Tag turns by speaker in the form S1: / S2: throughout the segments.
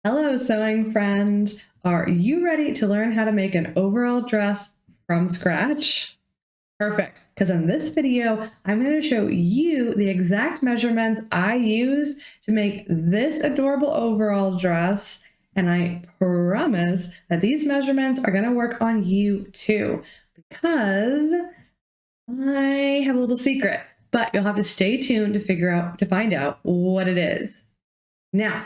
S1: Hello, sewing friend. Are you ready to learn how to make an overall dress from scratch? Perfect, because in this video, I'm going to show you the exact measurements I used to make this adorable overall dress, and I promise that these measurements are going to work on you too, because I have a little secret, but you'll have to stay tuned to find out what it is. Now,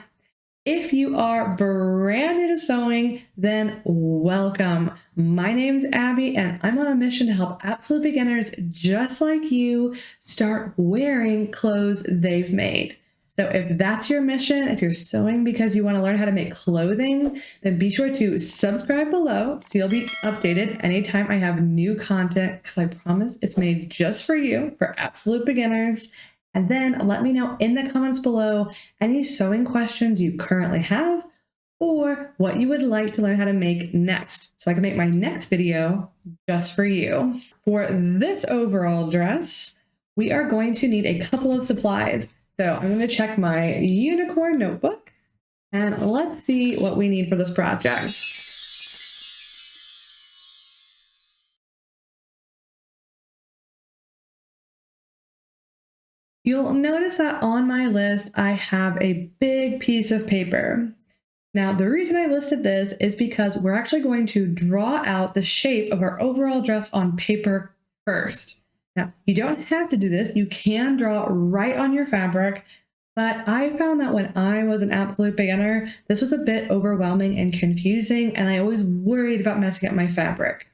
S1: if you are brand new to sewing, then welcome. My name's Abby, and I'm on a mission to help absolute beginners just like you start wearing clothes they've made. So if that's your mission, if you're sewing because you want to learn how to make clothing, then be sure to subscribe below so you'll be updated anytime I have new content, because I promise it's made just for you, for absolute beginners. And then let me know in the comments below any sewing questions you currently have or what you would like to learn how to make next, so I can make my next video just for you. For this overall dress, we are going to need a couple of supplies. So I'm going to check my unicorn notebook and let's see what we need for this project. You'll notice that on my list, I have a big piece of paper. Now, the reason I listed this is because we're actually going to draw out the shape of our overall dress on paper first. Now, you don't have to do this. You can draw right on your fabric, but I found that when I was an absolute beginner, this was a bit overwhelming and confusing, and I always worried about messing up my fabric.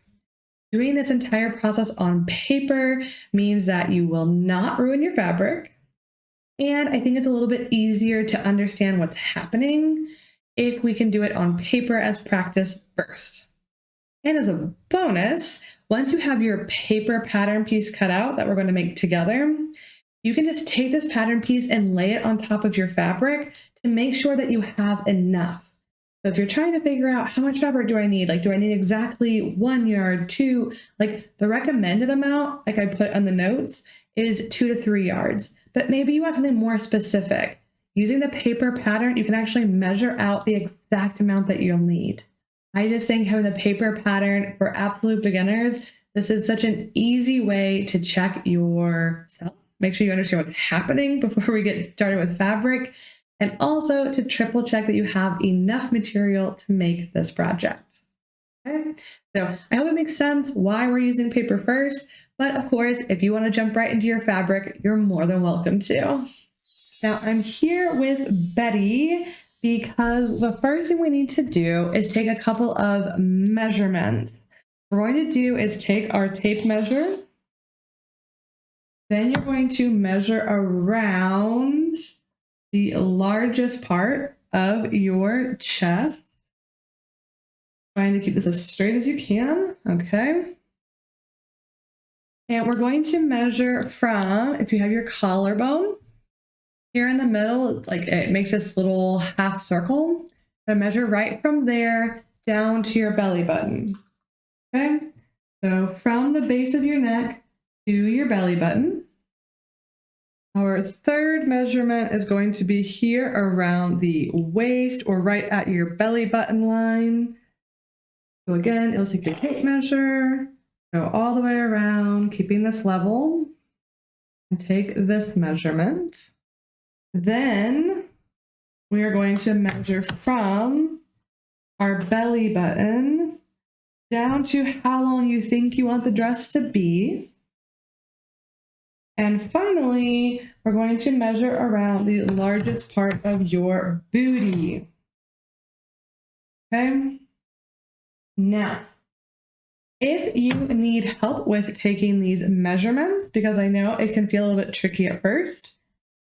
S1: Doing this entire process on paper means that you will not ruin your fabric, and I think it's a little bit easier to understand what's happening if we can do it on paper as practice first. And as a bonus, once you have your paper pattern piece cut out that we're going to make together, you can just take this pattern piece and lay it on top of your fabric to make sure that you have enough. So if you're trying to figure out how much fabric do I need, like do I need exactly 1 yard, 2, like the recommended amount, like I put on the notes, is 2 to 3 yards. But maybe you want something more specific. Using the paper pattern, you can actually measure out the exact amount that you'll need. I just think having the paper pattern for absolute beginners, this is such an easy way to check yourself. Make sure you understand what's happening before we get started with fabric, and also to triple check that you have enough material to make this project. Okay, so I hope it makes sense why we're using paper first, but of course, if you want to jump right into your fabric, you're more than welcome to. Now I'm here with Betty because the first thing we need to do is take a couple of measurements. What we're going to do is take our tape measure. Then you're going to measure around the largest part of your chest. Trying to keep this as straight as you can, okay? And we're going to measure from, if you have your collarbone, here in the middle, like it makes this little half circle, and measure right from there down to your belly button, okay? So from the base of your neck to your belly button. Our third measurement is going to be here around the waist or right at your belly button line. So again, you'll take your tape measure, go all the way around, keeping this level, and take this measurement. Then we are going to measure from our belly button down to how long you think you want the dress to be. And finally, we're going to measure around the largest part of your booty. Okay? Now, if you need help with taking these measurements, because I know it can feel a little bit tricky at first,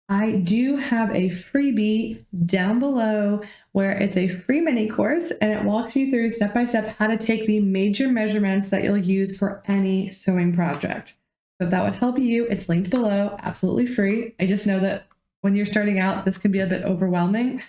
S1: I do have a freebie down below where it's a free mini course and it walks you through step by step how to take the major measurements that you'll use for any sewing project. So if that would help you, it's linked below, absolutely free. I just know that when you're starting out, this can be a bit overwhelming.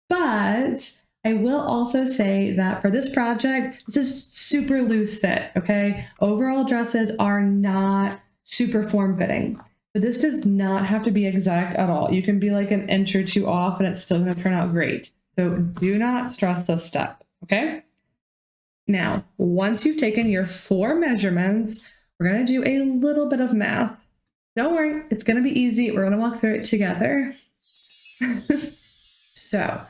S1: But I will also say that for this project, this is super loose fit, okay? Overall dresses are not super form-fitting. So this does not have to be exact at all. You can be like an inch or two off and it's still gonna turn out great. So do not stress this step, okay? Now, once you've taken your 4 measurements, we're going to do a little bit of math. Don't worry, it's going to be easy. We're going to walk through it together. So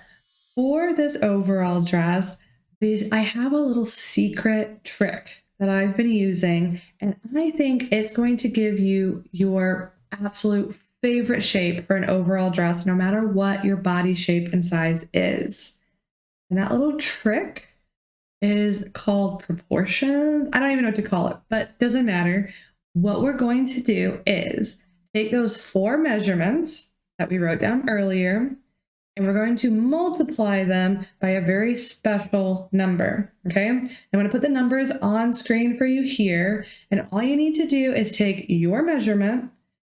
S1: for this overall dress, I have a little secret trick that I've been using, and I think it's going to give you your absolute favorite shape for an overall dress, no matter what your body shape and size is. And that little trick is called proportions. I don't even know what to call it, but doesn't matter. What we're going to do is take those 4 measurements that we wrote down earlier, and we're going to multiply them by a very special number, okay? I'm going to put the numbers on screen for you here, and all you need to do is take your measurement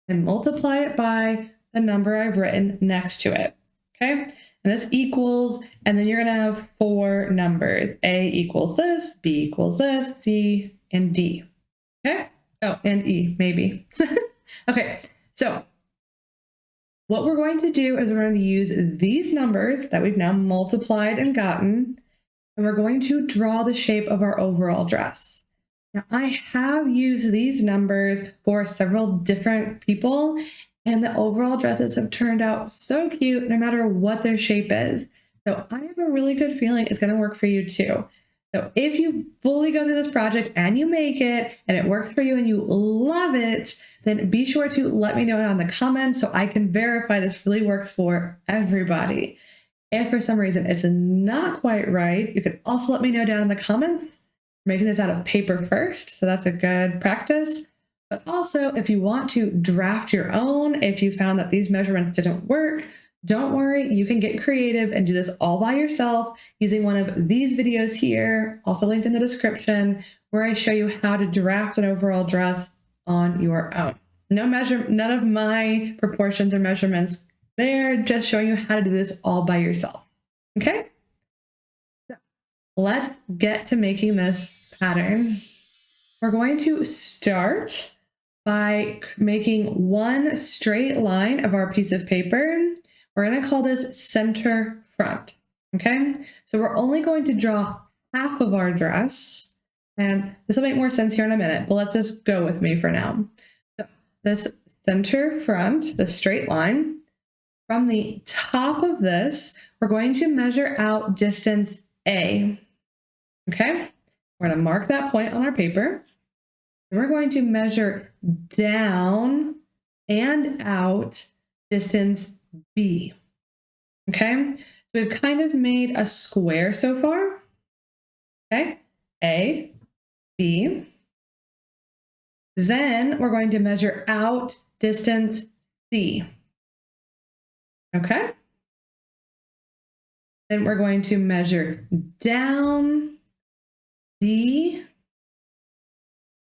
S1: and multiply it by the number I've written next to it, okay? And this equals, and then you're going to have 4 numbers. A equals this, B equals this, C, and D, okay? Oh, and E, maybe. Okay, so what we're going to do is we're going to use these numbers that we've now multiplied and gotten, and we're going to draw the shape of our overall dress. Now, I have used these numbers for several different people, and the overall dresses have turned out so cute no matter what their shape is. So I have a really good feeling it's going to work for you too. So if you fully go through this project and you make it and it works for you and you love it, then be sure to let me know in the comments so I can verify this really works for everybody. If for some reason it's not quite right, you can also let me know down in the comments. We're making this out of paper first, so that's a good practice. But also, if you want to draft your own, if you found that these measurements didn't work, don't worry, you can get creative and do this all by yourself using one of these videos here, also linked in the description, where I show you how to draft an overall dress on your own. None of my proportions or measurements there, just showing you how to do this all by yourself. Okay? So let's get to making this pattern. We're going to start by making one straight line of our piece of paper. We're going to call this center front, okay? So we're only going to draw half of our dress, and this will make more sense here in a minute, but let's just go with me for now. So this center front, the straight line, from the top of this, we're going to measure out distance A, okay? We're going to mark that point on our paper. And we're going to measure down and out distance B, okay? So we've kind of made a square so far, okay? A, B. Then we're going to measure out distance C, okay? Then we're going to measure down D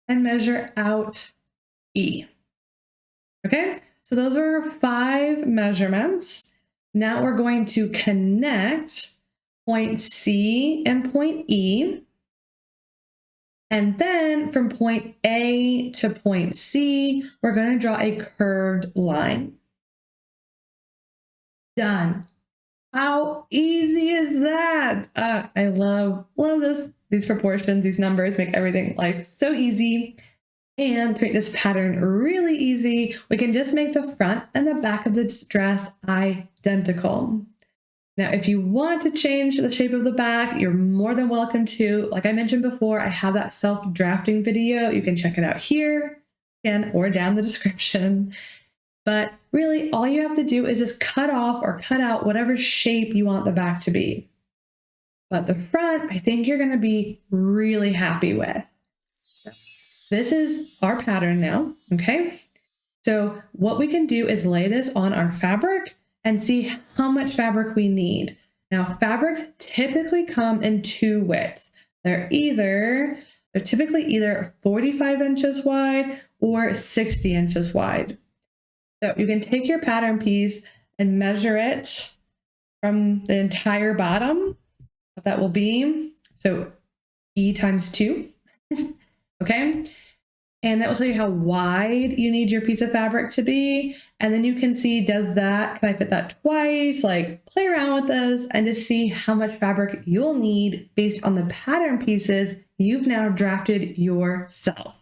S1: and measure out E, okay? So those are our 5 measurements. Now we're going to connect point C and point E. And then from point A to point C, we're going to draw a curved line. Done. How easy is that? I love this. These proportions, these numbers make everything life so easy. And to make this pattern really easy, we can just make the front and the back of the dress identical. Now, if you want to change the shape of the back, you're more than welcome to. Like I mentioned before, I have that self-drafting video. You can check it out here and or down the description. But really, all you have to do is just cut off or cut out whatever shape you want the back to be. But the front, I think you're going to be really happy with. This is our pattern now, okay? So what we can do is lay this on our fabric and see how much fabric we need. Now, fabrics typically come in 2 widths. They're typically either 45 inches wide or 60 inches wide. So you can take your pattern piece and measure it from the entire bottom, what that will be. So E times 2. Okay, and that will tell you how wide you need your piece of fabric to be. And then you can see, can I fit that twice? Like, play around with this and just see how much fabric you'll need based on the pattern pieces you've now drafted yourself.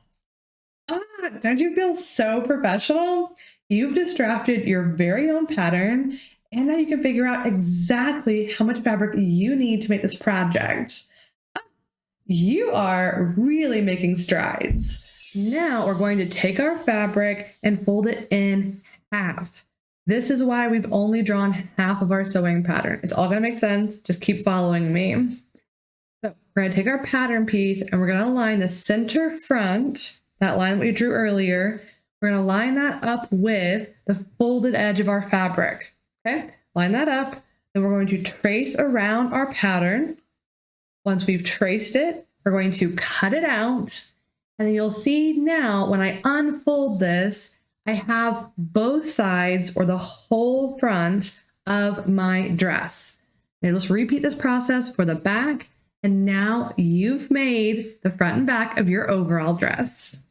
S1: Don't you feel so professional? You've just drafted your very own pattern, and now you can figure out exactly how much fabric you need to make this project. You are really making strides. Now we're going to take our fabric and fold it in half. This is why we've only drawn half of our sewing pattern. It's all going to make sense. Just keep following me. So we're going to take our pattern piece and we're going to align the center front, that line that we drew earlier. We're going to line that up with the folded edge of our fabric. Okay, line that up. Then we're going to trace around our pattern. Once we've traced it, we're going to cut it out. And then you'll see now when I unfold this, I have both sides or the whole front of my dress. And just repeat this process for the back. And now you've made the front and back of your overall dress.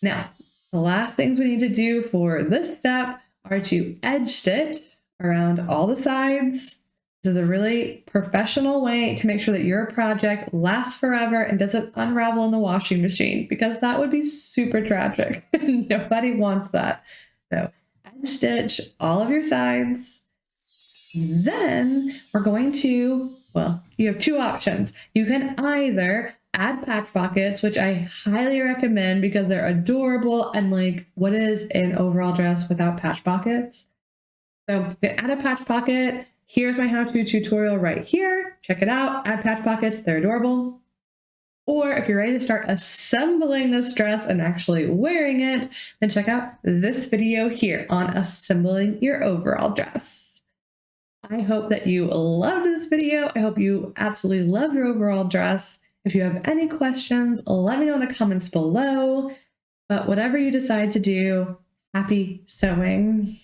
S1: Now, the last things we need to do for this step are to edge stitch around all the sides. This is a really professional way to make sure that your project lasts forever and doesn't unravel in the washing machine, because that would be super tragic. Nobody wants that. So edge stitch all of your sides. Then we're going to, well, you have two options. You can either add patch pockets, which I highly recommend because they're adorable, and like, what is an overall dress without patch pockets? So you can add a patch pocket. Here's my how-to tutorial right here. Check it out. Add patch pockets. They're adorable. Or if you're ready to start assembling this dress and actually wearing it, then check out this video here on assembling your overall dress. I hope that you loved this video. I hope you absolutely love your overall dress. If you have any questions, let me know in the comments below. But whatever you decide to do, happy sewing.